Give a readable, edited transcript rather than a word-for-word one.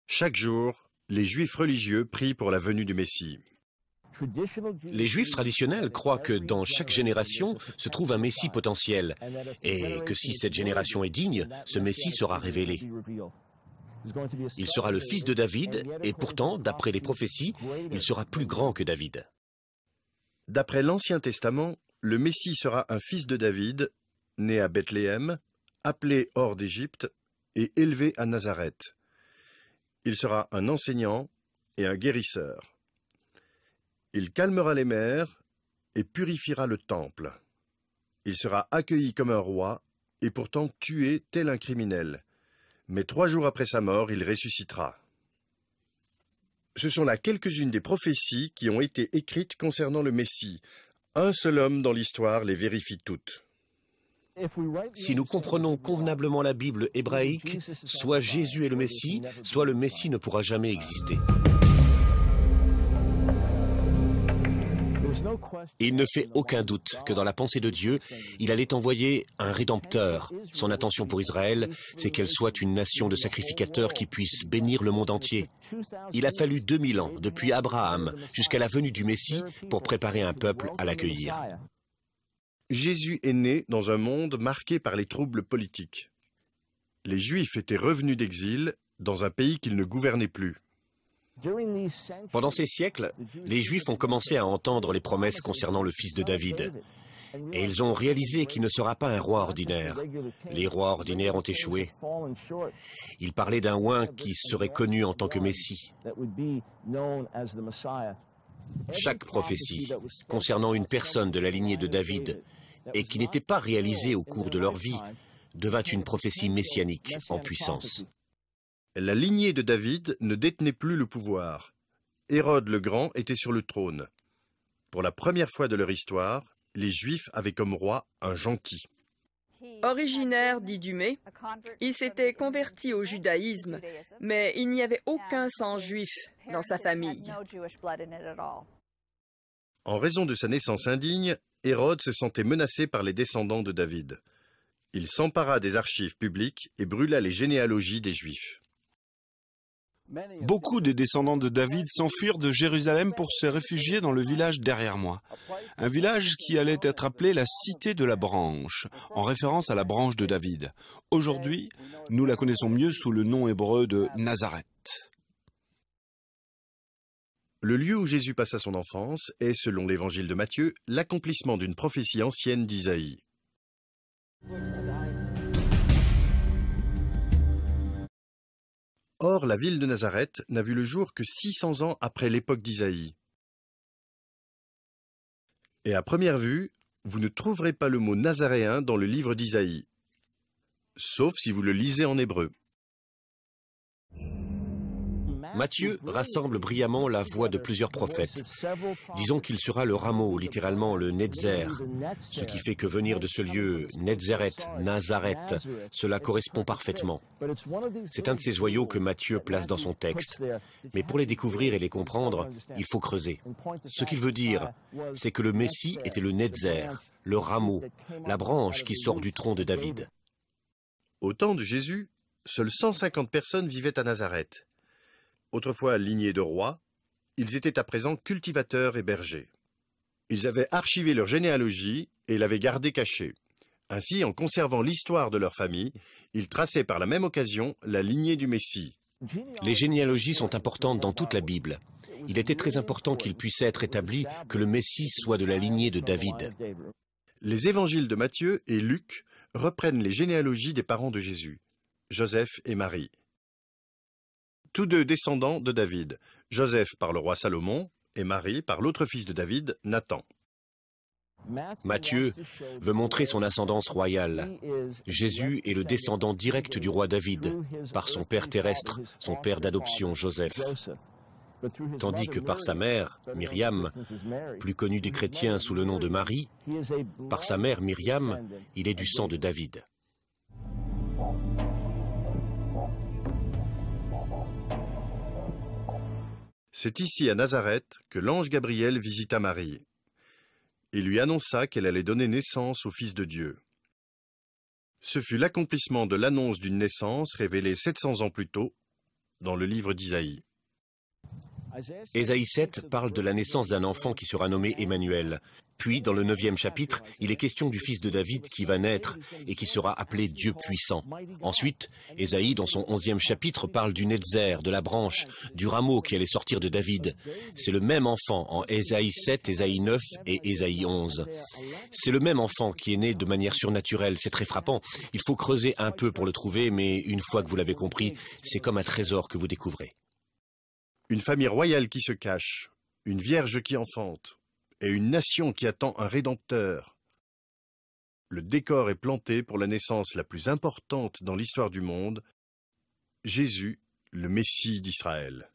Chaque jour, les Juifs religieux prient pour la venue du Messie. Les Juifs traditionnels croient que dans chaque génération se trouve un Messie potentiel et que si cette génération est digne, ce Messie sera révélé. Il sera le fils de David et pourtant, d'après les prophéties, il sera plus grand que David. D'après l'Ancien Testament, le Messie sera un fils de David, né à Bethléem, appelé hors d'Égypte et élevé à Nazareth. Il sera un enseignant et un guérisseur. Il calmera les mers et purifiera le temple. Il sera accueilli comme un roi et pourtant tué tel un criminel. Mais 3 jours après sa mort, il ressuscitera. Ce sont là quelques-unes des prophéties qui ont été écrites concernant le Messie. Un seul homme dans l'histoire les vérifie toutes. Si nous comprenons convenablement la Bible hébraïque, soit Jésus est le Messie, soit le Messie ne pourra jamais exister. Il ne fait aucun doute que dans la pensée de Dieu, il allait envoyer un Rédempteur. Son intention pour Israël, c'est qu'elle soit une nation de sacrificateurs qui puisse bénir le monde entier. Il a fallu 2000 ans, depuis Abraham jusqu'à la venue du Messie, pour préparer un peuple à l'accueillir. Jésus est né dans un monde marqué par les troubles politiques. Les Juifs étaient revenus d'exil dans un pays qu'ils ne gouvernaient plus. Pendant ces siècles, les Juifs ont commencé à entendre les promesses concernant le fils de David. Et ils ont réalisé qu'il ne sera pas un roi ordinaire. Les rois ordinaires ont échoué. Ils parlaient d'un oint qui serait connu en tant que Messie. Chaque prophétie concernant une personne de la lignée de David et qui n'était pas réalisée au cours de leur vie devint une prophétie messianique en puissance. La lignée de David ne détenait plus le pouvoir. Hérode le Grand était sur le trône. Pour la première fois de leur histoire, les Juifs avaient comme roi un gentil. Originaire d'Idumée, il s'était converti au judaïsme, mais il n'y avait aucun sang juif dans sa famille. En raison de sa naissance indigne, Hérode se sentait menacé par les descendants de David. Il s'empara des archives publiques et brûla les généalogies des Juifs. Beaucoup des descendants de David s'enfuirent de Jérusalem pour se réfugier dans le village derrière moi. Un village qui allait être appelé la Cité de la Branche, en référence à la branche de David. Aujourd'hui, nous la connaissons mieux sous le nom hébreu de Nazareth. Le lieu où Jésus passa son enfance est, selon l'évangile de Matthieu, l'accomplissement d'une prophétie ancienne d'Isaïe. Or, la ville de Nazareth n'a vu le jour que 600 ans après l'époque d'Isaïe. Et à première vue, vous ne trouverez pas le mot nazaréen dans le livre d'Isaïe, sauf si vous le lisez en hébreu. Matthieu rassemble brillamment la voix de plusieurs prophètes. Disons qu'il sera le rameau, littéralement le Netzer, ce qui fait que venir de ce lieu, Netzeret, Nazareth, cela correspond parfaitement. C'est un de ces joyaux que Matthieu place dans son texte. Mais pour les découvrir et les comprendre, il faut creuser. Ce qu'il veut dire, c'est que le Messie était le Netzer, le rameau, la branche qui sort du tronc de David. Au temps de Jésus, seules 150 personnes vivaient à Nazareth. Autrefois lignés de rois, ils étaient à présent cultivateurs et bergers. Ils avaient archivé leur généalogie et l'avaient gardée cachée. Ainsi, en conservant l'histoire de leur famille, ils traçaient par la même occasion la lignée du Messie. Les généalogies sont importantes dans toute la Bible. Il était très important qu'il puisse être établi que le Messie soit de la lignée de David. Les évangiles de Matthieu et Luc reprennent les généalogies des parents de Jésus, Joseph et Marie. Tous deux descendants de David, Joseph par le roi Salomon et Marie par l'autre fils de David, Nathan. Matthieu veut montrer son ascendance royale. Jésus est le descendant direct du roi David, par son père terrestre, son père d'adoption Joseph. Tandis que par sa mère, Myriam, plus connue des chrétiens sous le nom de Marie, par sa mère Myriam, il est du sang de David. C'est ici à Nazareth que l'ange Gabriel visita Marie. et lui annonça qu'elle allait donner naissance au Fils de Dieu. Ce fut l'accomplissement de l'annonce d'une naissance révélée 700 ans plus tôt dans le livre d'Isaïe. Ésaïe 7 parle de la naissance d'un enfant qui sera nommé Emmanuel. Puis, dans le 9e chapitre, il est question du fils de David qui va naître et qui sera appelé Dieu puissant. Ensuite, Ésaïe, dans son 11e chapitre, parle du Netzer, de la branche, du rameau qui allait sortir de David. C'est le même enfant en Ésaïe 7, Ésaïe 9 et Ésaïe 11. C'est le même enfant qui est né de manière surnaturelle. C'est très frappant. Il faut creuser un peu pour le trouver, mais une fois que vous l'avez compris, c'est comme un trésor que vous découvrez. Une famille royale qui se cache, une vierge qui enfante, et une nation qui attend un rédempteur. Le décor est planté pour la naissance la plus importante dans l'histoire du monde, Jésus, le Messie d'Israël.